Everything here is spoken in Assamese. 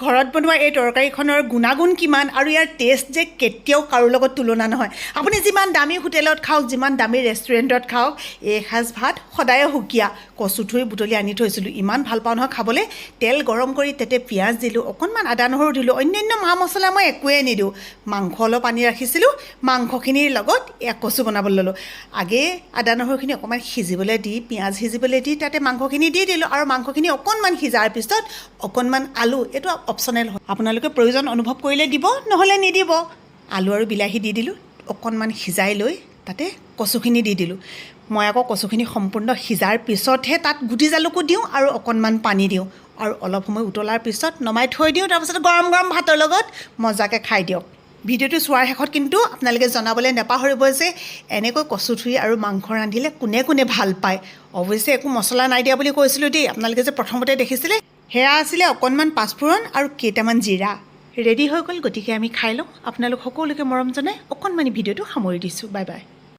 ঘৰত বনোৱা এই তৰকাৰীখনৰ গুণাগুণ কিমান আৰু ইয়াৰ টেষ্ট যে কেতিয়াও কাৰো লগত তুলনা নহয়। আপুনি যিমান দামী হোটেলত খাওক, যিমান দামী ৰেষ্টুৰেণ্টত খাওক, এসাঁজ ভাত সদায়ে সুকীয়া। কচুথুৰি বুটলি আনি থৈছিলোঁ, ইমান ভাল পাওঁ নহয় খাবলৈ। তেল গৰম কৰি তাতে পিঁয়াজ দিলোঁ, অকণমান আদা নহৰু দিলোঁ, অন্যান্য মা মছলা মই একোৱেই নিদিওঁ। মাংস অলপ আনি ৰাখিছিলোঁ, মাংসখিনিৰ লগত কচু বনাবলৈ ল'লোঁ। আগে আদা নহৰুখিনি অকণমান সিজিবলৈ দি, পিঁয়াজ সিজিবলৈ দি তাতে মাংসখিনি দি দিলোঁ আৰু মাংসখিনি অকণমান সিজাৰ পিছত অকণমান আলু, এইটো অপশ্যনেল হয়, আপোনালোকে প্ৰয়োজন অনুভৱ কৰিলে দিব, নহ'লে নিদিব। আলু আৰু বিলাহী দি দিলোঁ, অকণমান সিজাই লৈ তাতে কচুখিনি দি দিলোঁ। মই আকৌ কচুখিনি সম্পূৰ্ণ সিজাৰ পিছতহে তাত গুটি জালুকো দিওঁ আৰু অকণমান পানী দিওঁ আৰু অলপ সময় উতলাৰ পিছত নমাই থৈ দিওঁ। তাৰপিছত গৰম গৰম ভাতৰ লগত মজাকৈ খাই দিয়ক। ভিডিঅ'টো চোৱাৰ শেষত কিন্তু আপোনালোকে জনাবলৈ নাপাহৰিব যে এনেকৈ কচুথুৰি আৰু মাংস ৰান্ধিলে কোনে কোনে ভাল পায়। অৱশ্যে একো মছলা নাই দিয়া বুলি কৈছিলোঁ দেই, আপোনালোকে যে প্ৰথমতে দেখিছিলে সেয়া আছিলে অকণমান পাঁচফোৰণ আৰু কেইটামান জিৰা। ৰেডি হৈ গ'ল, গতিকে আমি খাই লওঁ। আপোনালোক সকলোকে মৰম জনাই অকণমানি ভিডিঅ'টো সামৰি দিছোঁ। Bye bye.